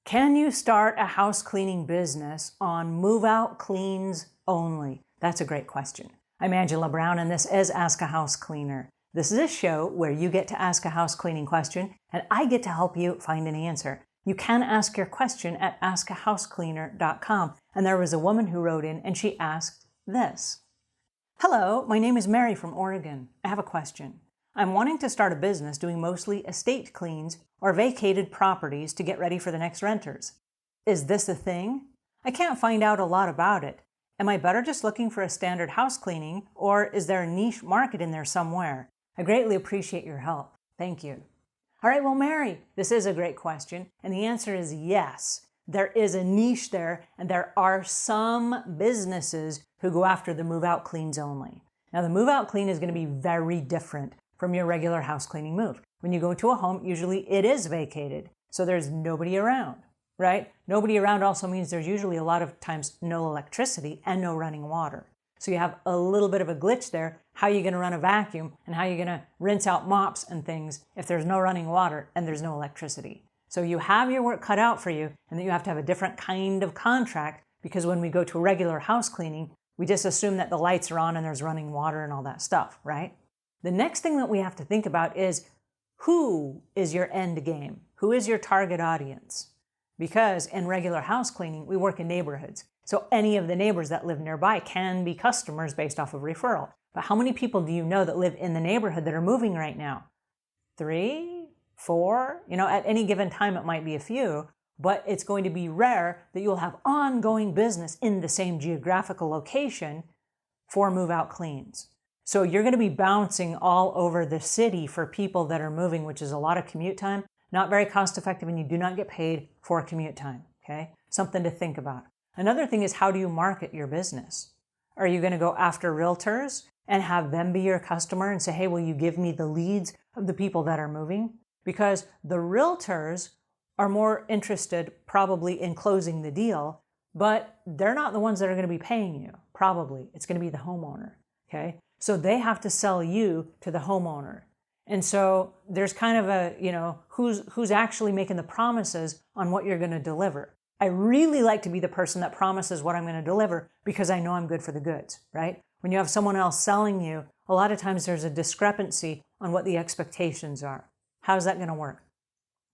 Can you start a house cleaning business on move-out cleans only? That's a great question. I'm Angela Brown, and this is Ask a House Cleaner. This is a show where you get to ask a house cleaning question, and I get to help you find an answer. You can ask your question at askahousecleaner.com, and there was a woman who wrote in, and she asked this. Hello, my name is Mary from Oregon. I have a question. I'm wanting to start a business doing mostly estate cleans or vacated properties to get ready for the next renters. Is this a thing? I can't find out a lot about it. Am I better just looking for a standard house cleaning, or is there a niche market in there somewhere? I greatly appreciate your help. Thank you. All right, well, Mary, this is a great question, and the answer is yes. There is a niche there, and there are some businesses who go after the move-out cleans only. Now, the move-out clean is going to be very different from your regular house cleaning move. When you go to a home, usually it is vacated, so there's nobody around, right? Nobody around also means there's usually a lot of times no electricity and no running water. So you have a little bit of a glitch there. How are you going to run a vacuum and how are you going to rinse out mops and things if there's no running water and there's no electricity? So you have your work cut out for you, and then you have to have a different kind of contract, because when we go to a regular house cleaning, we just assume that the lights are on and there's running water and all that stuff, right? The next thing that we have to think about is, who is your end game? Who is your target audience? Because in regular house cleaning, we work in neighborhoods. So any of the neighbors that live nearby can be customers based off of referral. But how many people do you know that live in the neighborhood that are moving right now? 3, 4? At any given time, it might be a few, but it's going to be rare that you'll have ongoing business in the same geographical location for move-out cleans. So you're going to be bouncing all over the city for people that are moving, which is a lot of commute time, not very cost effective, and you do not get paid for commute time, okay? Something to think about. Another thing is, how do you market your business? Are you going to go after realtors and have them be your customer and say, hey, will you give me the leads of the people that are moving? Because the realtors are more interested probably in closing the deal, but they're not the ones that are going to be paying you, probably. It's going to be the homeowner, okay? So they have to sell you to the homeowner. And so there's kind of a, who's actually making the promises on what you're going to deliver. I really like to be the person that promises what I'm going to deliver because I know I'm good for the goods, right? When you have someone else selling you, a lot of times there's a discrepancy on what the expectations are. How's that going to work?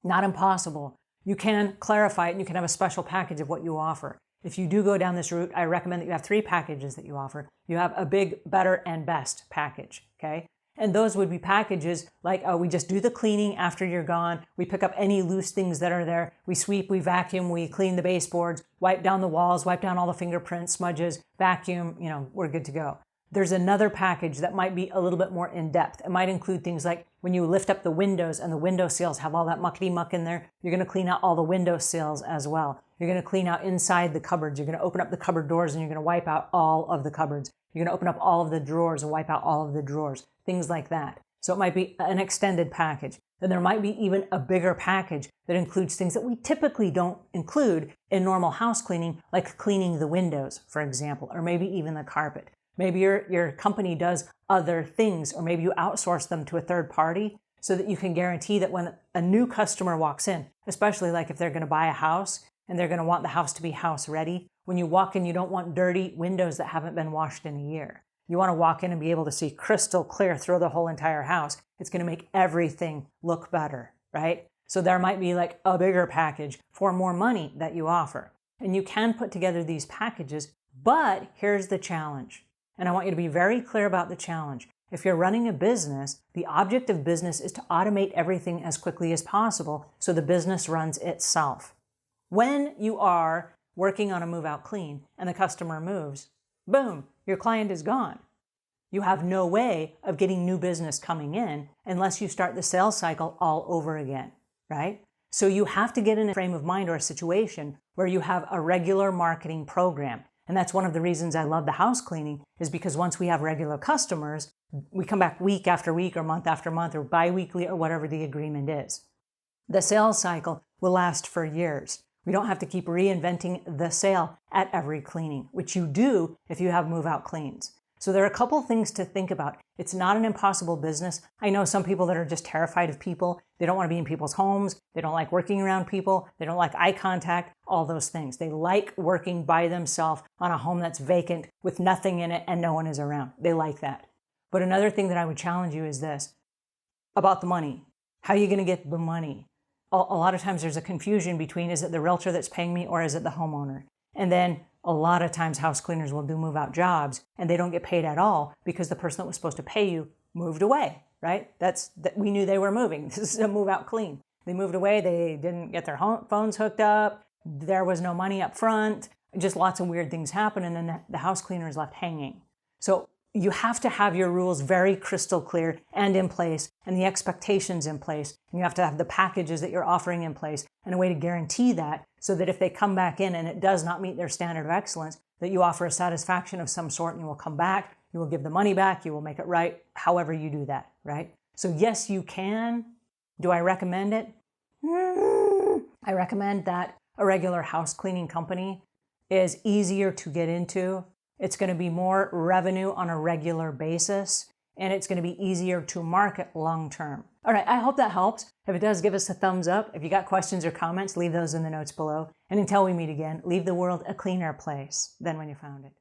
Not impossible. You can clarify it, and you can have a special package of what you offer. If you do go down this route, I recommend that you have 3 packages that you offer. You have a big, better, and best package, okay? And those would be packages like, we just do the cleaning after you're gone. We pick up any loose things that are there. We sweep, we vacuum, we clean the baseboards, wipe down the walls, wipe down all the fingerprints, smudges, vacuum, we're good to go. There's another package that might be a little bit more in-depth. It might include things like when you lift up the windows and the window sills have all that muckety muck in there, you're going to clean out all the window sills as well. You're going to clean out inside the cupboards. You're going to open up the cupboard doors and you're going to wipe out all of the cupboards. You're going to open up all of the drawers and wipe out all of the drawers, things like that. So it might be an extended package. Then there might be even a bigger package that includes things that we typically don't include in normal house cleaning, like cleaning the windows, for example, or maybe even the carpet. Maybe your company does other things, or maybe you outsource them to a third party so that you can guarantee that when a new customer walks in, especially like if they're going to buy a house and they're going to want the house to be house ready, when you walk in, you don't want dirty windows that haven't been washed in a year. You want to walk in and be able to see crystal clear through the whole entire house. It's going to make everything look better, right? So there might be like a bigger package for more money that you offer. And you can put together these packages, but here's the challenge. And I want you to be very clear about the challenge. If you're running a business, the object of business is to automate everything as quickly as possible so the business runs itself. When you are working on a move-out clean and the customer moves, boom, your client is gone. You have no way of getting new business coming in unless you start the sales cycle all over again, right? So you have to get in a frame of mind or a situation where you have a regular marketing program. And that's one of the reasons I love the house cleaning, is because once we have regular customers, we come back week after week or month after month or bi-weekly or whatever the agreement is. The sales cycle will last for years. We don't have to keep reinventing the sale at every cleaning, which you do if you have move-out cleans. So there are a couple things to think about. It's not an impossible business. I know some people that are just terrified of people. They don't want to be in people's homes. They don't like working around people. They don't like eye contact, all those things. They like working by themselves on a home that's vacant with nothing in it and no one is around. They like that. But another thing that I would challenge you is this, about the money. How are you going to get the money? A lot of times there's a confusion between, is it the realtor that's paying me or is it the homeowner? And then a lot of times house cleaners will do move out jobs and they don't get paid at all because the person that was supposed to pay you moved away, right? We knew they were moving. This is a move out clean. They moved away. They didn't get their phones hooked up. There was no money up front. Just lots of weird things happen. And then the house cleaner is left hanging. So you have to have your rules very crystal clear and in place, and the expectations in place. And you have to have the packages that you're offering in place and a way to guarantee that, so that if they come back in and it does not meet their standard of excellence, that you offer a satisfaction of some sort and you will come back, you will give the money back, you will make it right, however you do that, right? So yes, you can. Do I recommend it? I recommend that a regular house cleaning company is easier to get into. It's going to be more revenue on a regular basis, and it's going to be easier to market long term. All right, I hope that helps. If it does, give us a thumbs up. If you got questions or comments, leave those in the notes below. And until we meet again, leave the world a cleaner place than when you found it.